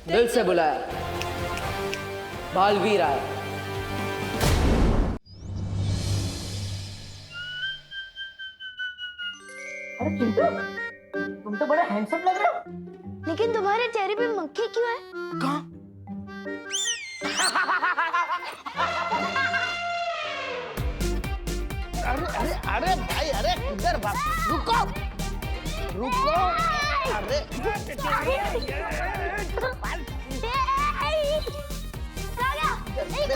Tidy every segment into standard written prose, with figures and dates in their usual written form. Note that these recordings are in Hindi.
दिल से बुलाया, बालवीर आया। अरे चिंटू, तुम तो बड़ा हैंडसम लग रहे हो। लेकिन तुम्हारे चेहरे पे मक्खी क्यों है? कहाँ? अरे अरे अरे भाई, अरे इधर भाग, रुको रुको। अरे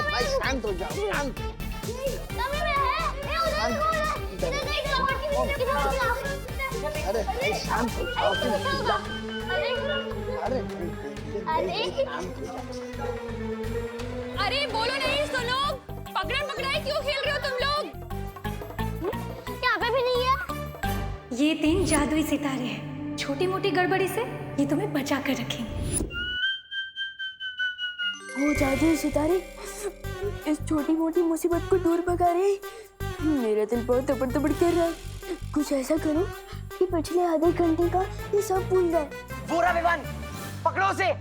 भाई शांत हो जाओ, शांत। अरे भाई शांत हो जाओ। अरे बोलो नहीं सुनो, पकड़न पकड़ाई क्यों खेल रहे हो तुम लोग? यहाँ पे भी नहीं है। ये 3 जादुई सितारे हैं, छोटी मोटी गड़बड़ी से ये तुम्हें बचा कर रखेंगे। वो जादुई सितारे इस छोटी मोटी मुसीबत को दूर भगा रहे हैं। मेरा दिल बहुत तपड़ तपड़ कर रहा है। कुछ ऐसा करो कि पिछले आधे घंटे का ये सब भूल जाए। पूरा विमान पकड़ो उसे।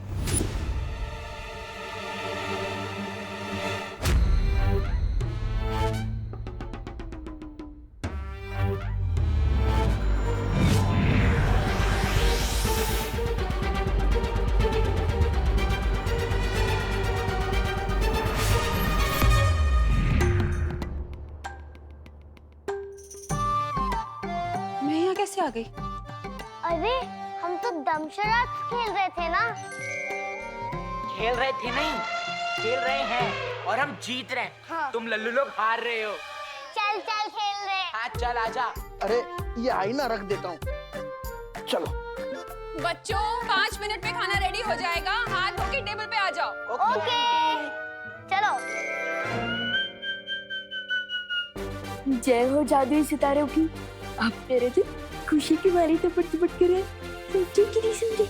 मैं यहाँ कैसे आ गई? अरे हम तो दमशराज खेल रहे थे ना। खेल रहे थे नहीं, खेल रहे हैं और हम जीत रहे हैं। हाँ। तुम लल्लू लोग हार रहे हो। चल चल खेल रहे। हाँ चल आजा। अरे ये आईना रख देता हूँ, चलो। बच्चों 5 मिनट में खाना रेडी हो जाएगा, हाथ धो के टेबल पे आ जाओ। ओके चलो। जय हो जादुई सितारों की। अब तेरे दिल खुशी की मारी तपड़ तपड़ कर रहे हैं। समझे कि नहीं समझे?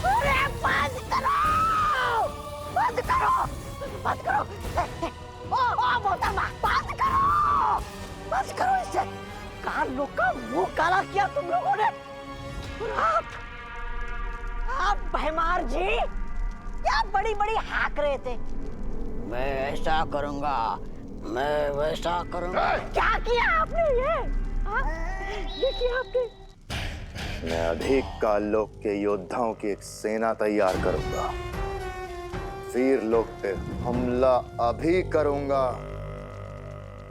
अरे बंद करो, बंद करो, बंद करो। ओ मोहतरमा, बंद करो, बंद करो इसे। कान लोग का मुंह काला किया तुम लोगों ने। आप भैमार जी क्या बड़ी बड़ी हाक रहे थे। मैं ऐसा करूंगा, मैं वैसा करूंगा। क्या किया आपने ये? देखिए आपने। मैं अधिक काल लोक के योद्धाओं की एक सेना तैयार करूंगा। वीर लोक पे हमला अभी करूंगा।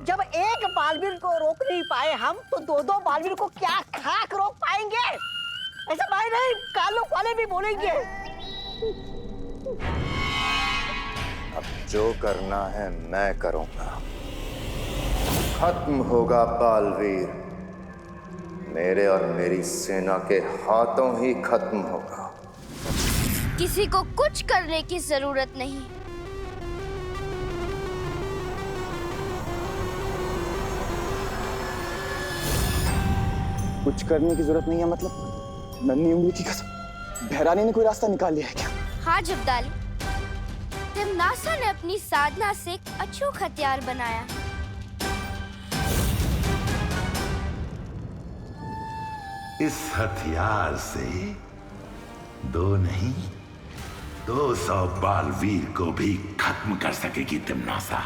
जब एक बालवीर को रोक नहीं पाए हम, तो 2-2 बालवीर को क्या खाक रोक पाएंगे? ऐसा भाई नहीं, कालों वाले भी बोलेंगे। अब जो करना है मैं करूंगा। खत्म होगा बालवीर, मेरे और मेरी सेना के हाथों ही खत्म होगा। किसी को कुछ करने की जरूरत नहीं। कुछ करने की जरूरत नहीं है मतलब? नन्ही उंगली की कसम, बहरानी ने कोई रास्ता निकाल लिया है क्या? हाँ जब्दाली, तिमनासा ने अपनी साधना से एक अचूक हथियार बनाया। इस हथियार से 2 नहीं 200 बालवीर को भी खत्म कर सकेगी तिमनासा।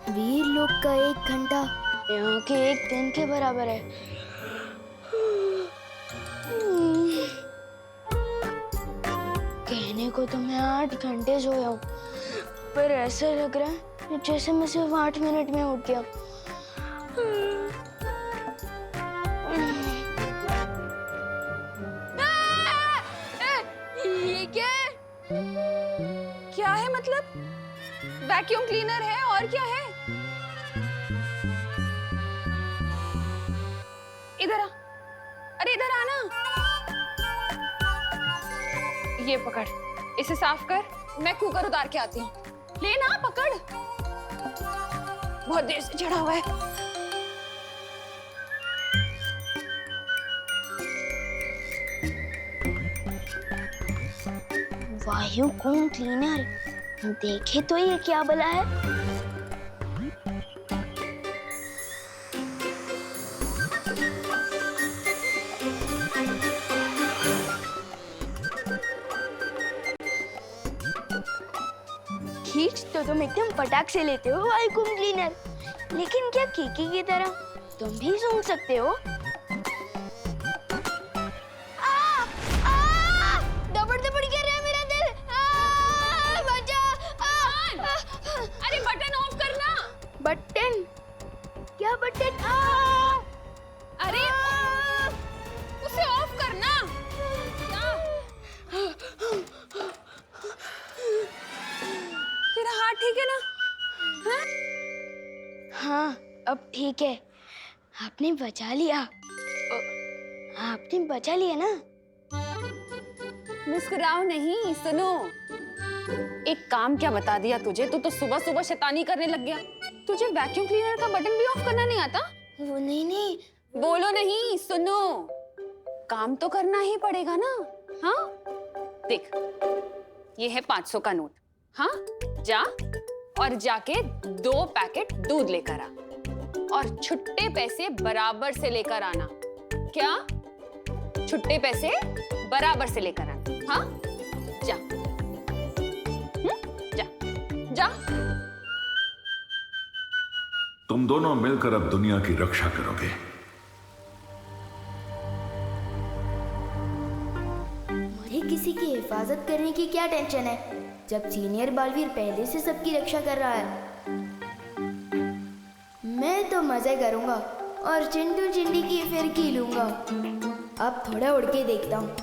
वीर लोग का 1 घंटा यहाँ के 1 दिन के बराबर है। कहने को तो मैं 8 घंटे सोया हूँ, पर ऐसा लग रहा है जैसे मैं सिर्फ 8 मिनट में उठ गया। ये क्या है? क्या है मतलब? वैक्यूम क्लीनर है और क्या है? इधर आ, अरे इधर आना। ये पकड़, इसे साफ कर, मैं कुकर उतार के आती हूँ। ले ना, पकड़, बहुत देर से चढ़ा हुआ है। वायूकुम क्लीनर, देखे तो ये क्या भला है। खींच तो तुम एकदम फटाक से लेते हो वायूकुम क्लीनर, लेकिन क्या कीकी की तरह तुम भी सूंघ सकते हो? दबड़ दबड़ कर रहा है मेरा दिल। बचा। अरे बटन ऑफ करना। बटन? क्या बटन? अरे उसे ऑफ करना। क्या? तेरा हाथ ठीक है ना? हाँ? हाँ, अब ठीक है। आपने बचा लिया। आपने बचा लिया ना? मुस्कुराओ नहीं, सुनो। एक काम क्या बता दिया तुझे? तू तो सुबह सुबह शैतानी करने लग गया। तुझे वैक्यूम क्लीनर का बटन भी ऑफ करना नहीं आता? वो नहीं। बोलो नहीं, सुनो। काम तो करना ही पड़ेगा ना। हाँ, देख, ये है 500 का नोट। हाँ, जा और जाके 2 पैकेट दूध लेकर आ और छुट्टे पैसे बराबर से लेकर आना। क्या? छुट्टे पैसे बराबर से लेकर आना। हाँ, जा। जा जा। तुम दोनों मिलकर अब दुनिया की रक्षा करोगे। मुझे किसी की हिफाजत करने की क्या टेंशन है, जब सीनियर बालवीर पहले से सबकी रक्षा कर रहा है। मैं तो मजे करूंगा और चिंटू चिंडी की फिरकी लूंगा। अब थोड़ा उड़ के देखता हूँ।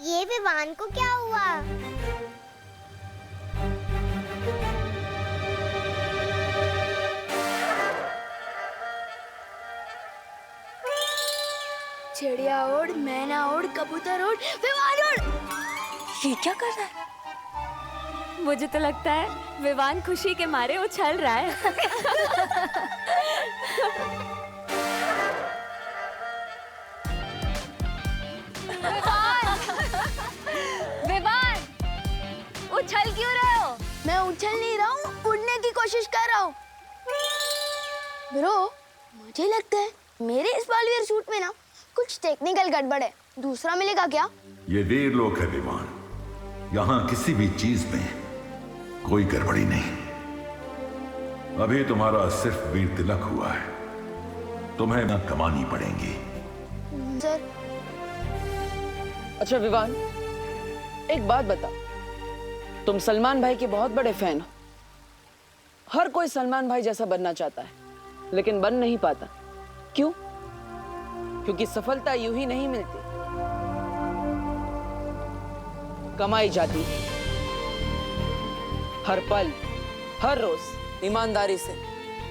ये विवान को क्या हुआ? चिड़िया उड़, मैना उड़, कबूतर उड़, विमान उड़। ये क्या कर रहा है? मुझे तो लगता है विवान खुशी के मारे उछल रहा है। विवान, उछल क्यों रहे हो? मैं उछल नहीं रहा हूँ, उड़ने की कोशिश कर रहा हूँ। ब्रो, मुझे लगता है मेरे इस बालवीर सूट में ना कुछ टेक्निकल गड़बड़ है। दूसरा मिलेगा क्या? ये वीर लोक है विमान, यहाँ किसी भी चीज में कोई गड़बड़ी नहीं। अभी तुम्हारा सिर्फ वीर तिलक हुआ है, तुम्हें ना कमानी पड़ेंगी। सर। अच्छा विवान, एक बात बता, तुम सलमान भाई के बहुत बड़े फैन हो। हर कोई सलमान भाई जैसा बनना चाहता है, लेकिन बन नहीं पाता। क्यों? क्योंकि सफलता यूं ही नहीं मिलती, कमाई जाती है। हर पल, हर रोज ईमानदारी से,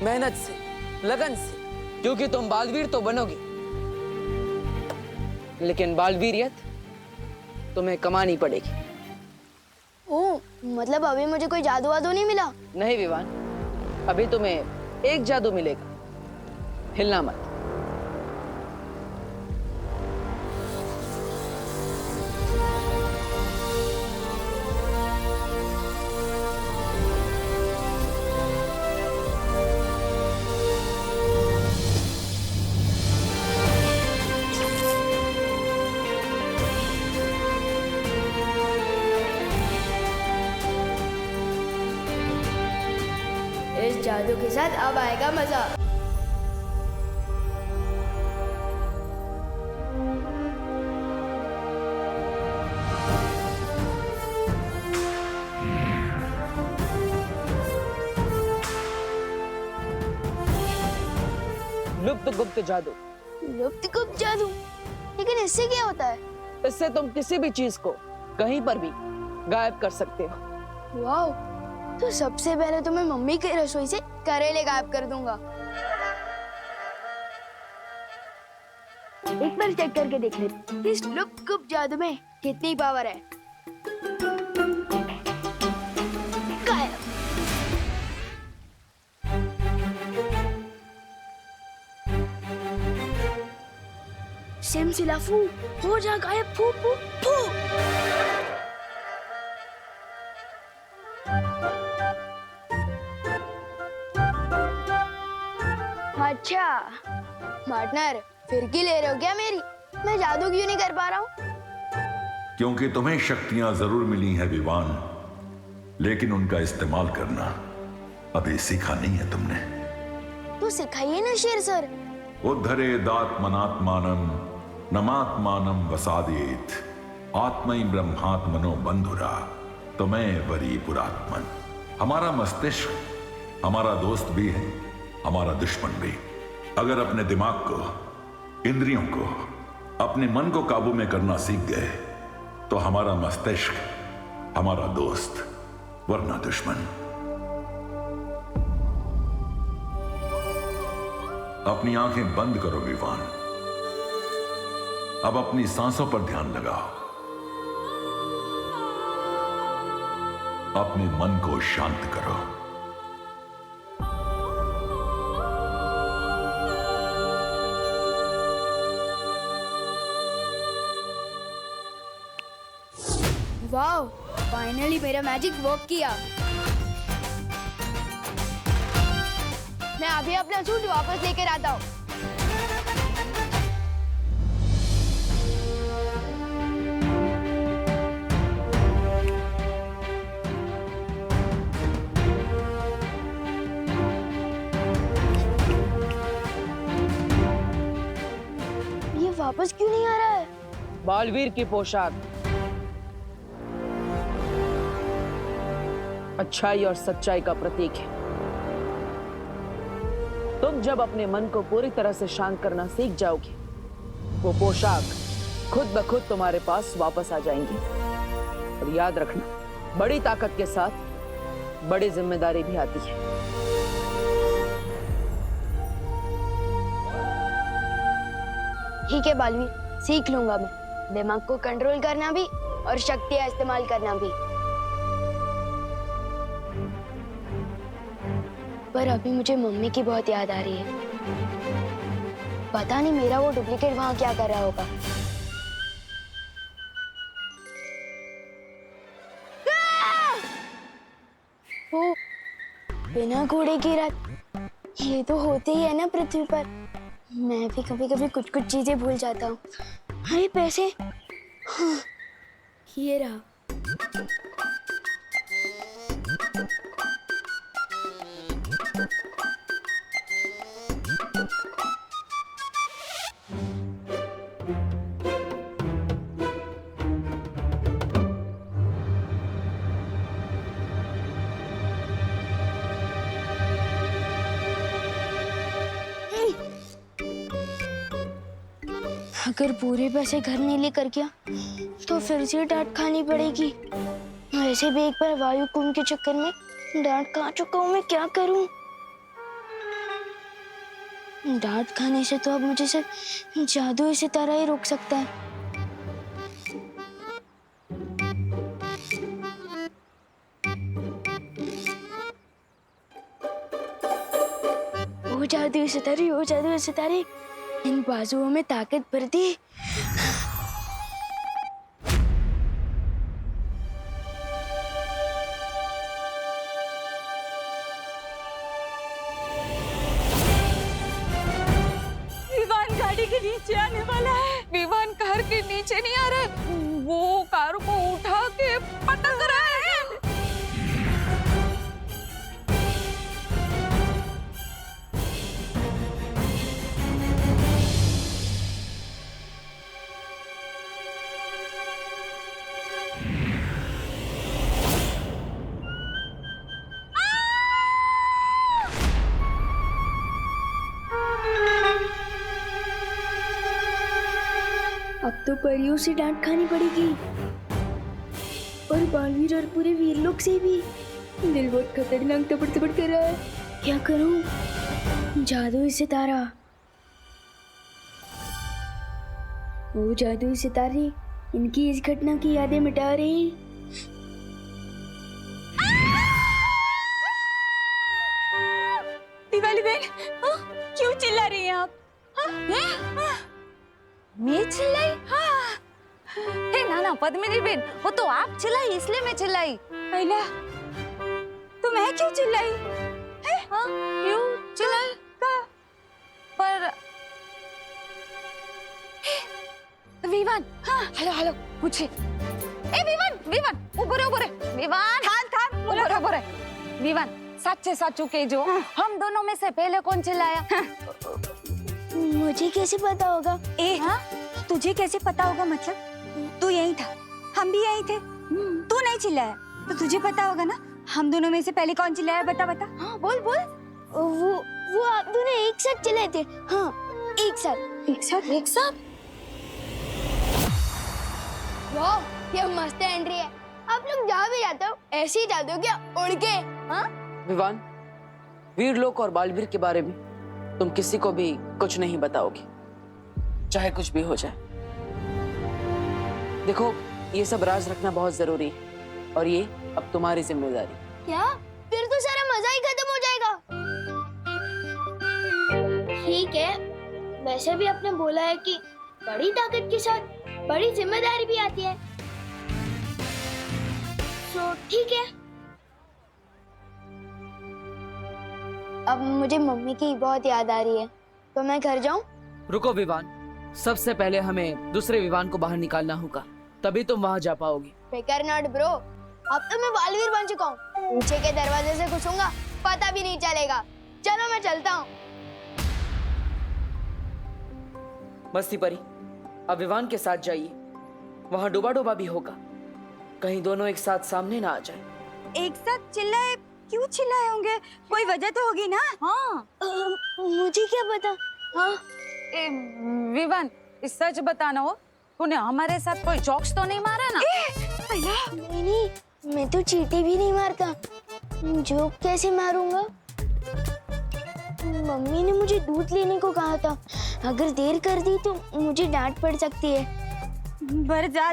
मेहनत से, लगन से। क्योंकि तुम बालवीर तो बनोगे, लेकिन बालवीरियत तुम्हें कमानी पड़ेगी। ओह, मतलब अभी मुझे कोई जादू वादू नहीं मिला? नहीं विवान, अभी तुम्हें एक जादू मिलेगा, हिलना मत। इस जादू के साथ अब आएगा मजा। लुप्त गुप्त जादू। लुप्त गुप्त जादू? लेकिन इससे क्या होता है? इससे तुम किसी भी चीज को कहीं पर भी गायब कर सकते हो। वाह, तो सबसे पहले तो मैं मम्मी की रसोई से करेले गायब कर दूंगा। एक बार चेक करके देख ले इस लुप्त जादू में कितनी पावर है। गायब। सिमसिलाफू हो जा गायब। फू फू फू। अच्छा पार्टनर, फिरकी ले रहे हो क्या मेरी? मैं जादू क्यों नहीं कर पा रहा हूँ? क्योंकि तुम्हें शक्तियां जरूर मिली हैं विवान, लेकिन उनका इस्तेमाल करना अभी सीखा नहीं है तुमने। तो सिखाइए ना शेर सर। उद्धरेदात्मनात्मानं नमात्मानं वसादेत आत्मै ब्रह्मात्मनो बंधुरा तमेव वरी पुरात्मन। हमारा मस्तिष्क हमारा दोस्त भी है, हमारा दुश्मन भी। अगर अपने दिमाग को, इंद्रियों को, अपने मन को काबू में करना सीख गए तो हमारा मस्तिष्क हमारा दोस्त वरना दुश्मन। अपनी आंखें बंद करो विवान। अब अपनी सांसों पर ध्यान लगाओ। अपने मन को शांत करो। वाओ, फाइनली मेरा मैजिक वर्क किया। मैं अभी अपना सूट वापस लेकर आता हूँ। ये वापस क्यों नहीं आ रहा है? बालवीर की पोशाक अच्छाई और सच्चाई का प्रतीक है। तुम जब अपने मन को पूरी तरह से शांत करना सीख जाओगे, वो पोशाक खुद ब खुद तुम्हारे पास वापस आ जाएंगी। और याद रखना, बड़ी ताकत के साथ बड़ी जिम्मेदारी भी आती है। ठीक है बालवीर, सीख लूंगा मैं दिमाग को कंट्रोल करना भी और शक्तियां इस्तेमाल करना भी। पर अभी मुझे मम्मी की बहुत याद आ रही है। पता नहीं मेरा वो डुप्लीकेट वहां क्या कर रहा होगा। ओ, बिना घोड़े की रात, ये तो होते ही है ना पृथ्वी पर। मैं भी कभी कभी कुछ कुछ चीजें भूल जाता हूँ। अरे पैसे, हाँ, ये रहा। अगर पूरे पैसे घर नहीं लेकर गया तो फिर से डांट खानी पड़ेगी। वैसे भी एक बार वायु कुंभ के चक्कर में डांट खा चुका हूँ। मैं क्या करूं? डांट खाने से तो अब मुझे सिर्फ जादू सितारा ही रोक सकता है। ओ जादू सितारे, ओ जादू सितारे, इन बाजुओं में ताकत भर दी। विवान गाड़ी के नीचे आने वाला है। विवान कार के नीचे नहीं आ रहा है, वो कार को उठा के पटक रहा है। अब तो परियों से डांट खानी पड़ेगी और बालवीर और पूरे वीर लोग से भी। दिल बहुत खतरनाक तपड़ तपड़ कर रहा है। क्या करूं? जादुई सितारा। वो जादुई सितारे इनकी इस घटना की यादें मिटा रही। दिवाली बहन, क्यों चिल्ला रही हैं आप? मैं चिल्लाई? हे ना पद्मिनी बहन, वो तो आप चिल्लाई इसलिए मैं चिल्लाई। अला, तो मैं क्यों चिल्लाई? क्यों चिल्लाई? पर विवान, हेलो पूछे। ए विवान, ऊपर विवान, ऊपर विवान, सच्चे साचू के जो हम दोनों में से पहले कौन चिल्लाया? मुझे कैसे पता होगा? तुझे कैसे पता होगा? मतलब तू यही था, हम भी यही थे। तू नहीं चिल्लाया तो तुझे पता होगा ना। हम दोनों में से पहले कौन चिल्लाया? बता। हाँ बोल। वो आप दोनों एक साथ चिल्लाए थे। हाँ, एक साथ। वाह, ये मस्त एंट्री है। आप लोग जहाँ भी जाते हो ऐसे ही जाते हो क्या? उड़ के? हाँ? विवान, वीरलोक और बालवीर के बारे में तुम किसी को भी कुछ नहीं बताओगे, चाहे कुछ भी हो जाए। देखो, ये सब राज रखना बहुत जरूरी है और ये अब तुम्हारी जिम्मेदारी। क्या? फिर तो सारा मजा ही खत्म हो जाएगा। ठीक है, वैसे भी आपने बोला है कि बड़ी ताकत के साथ बड़ी जिम्मेदारी भी आती है, तो ठीक है। अब मुझे मम्मी की बहुत याद आ रही है, तो मैं घर जाऊं? रुको विवान, सबसे पहले हमें दूसरे विवान को बाहर निकालना होगा, तभी तुम वहां जा पाओगी। फिकर नॉट ब्रो, अब तो मैं बालवीर बन चुका हूँ। पीछे के दरवाजे से घुसूंगा, पता भी नहीं चलेगा। चलो मैं चलता हूँ। मस्ती परी, अब विवान के साथ जाइए, वहां डूबा भी होगा, कहीं दोनों एक साथ सामने ना आ जाए। एक साथ चिल्लाए? क्यों चिल्लाए होंगे? कोई वजह तो होगी ना। हाँ, मुझे क्या पता। हाँ, विवान, सच बताना हो, तूने हमारे साथ कोई जोक्स तो नहीं मारा ना? नहीं, मैं तो चींटी भी नहीं मारता। जोक कैसे मारूंगा? मम्मी ने मुझे दूध लेने को कहा था, अगर देर कर दी तो मुझे डांट पड़ सकती है। बर जा।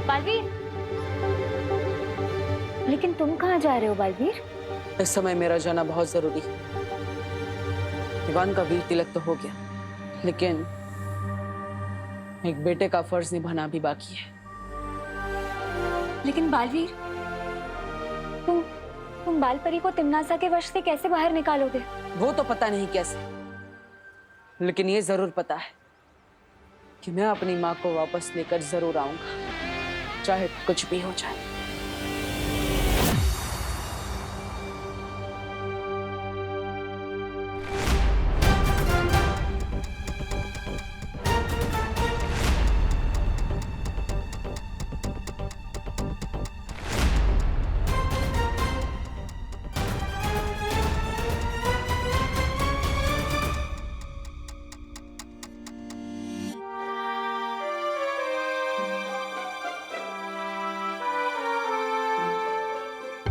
बालवीर, लेकिन तुम कहाँ जा रहे हो बालवीर? इस समय मेरा जाना बहुत जरूरी है। विवान का वीर तिलक तो हो गया, लेकिन एक बेटे का फर्ज निभाना भी बाकी है। लेकिन बालवीर, तुम बालपरी को तिम्नासा के वश से कैसे बाहर निकालोगे? वो तो पता नहीं कैसे, लेकिन ये जरूर पता है कि मैं अपनी माँ को वापस लेकर जरूर आऊंगा, चाहे कुछ भी हो जाए।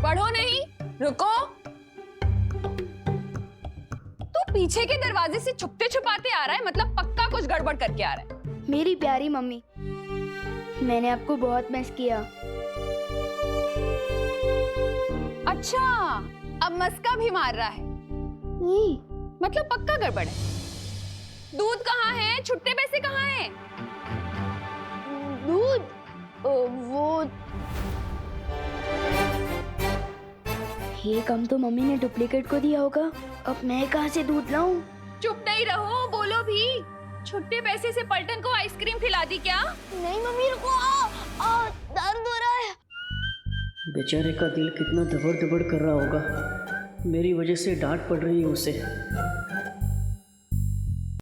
बढ़ो नहीं, रुको। तू पीछे के दरवाजे से छुपते छुपाते आ रहा है, मतलब पक्का कुछ गड़बड़ करके आ रहा है। मेरी प्यारी मम्मी, मैंने आपको बहुत मिस किया। अच्छा, अब मस्का भी मार रहा है, मतलब पक्का गड़बड़ है। दूध कहाँ है? छुट्टे पैसे कहाँ हैं? दूध? वो ये कम तो मम्मी ने डुप्लीकेट को दिया होगा, अब मैं कहाँ से दूध लाऊं? चुप नहीं रहो, बोलो भी। छुट्टे पैसे से पलटन को आइसक्रीम खिला दी क्या? नहीं मम्मी, रुको, दर्द हो रहा है। बेचारे का दिल कितना दबड़ दबड़ कर रहा होगा, मेरी वजह से डांट पड़ रही है उसे।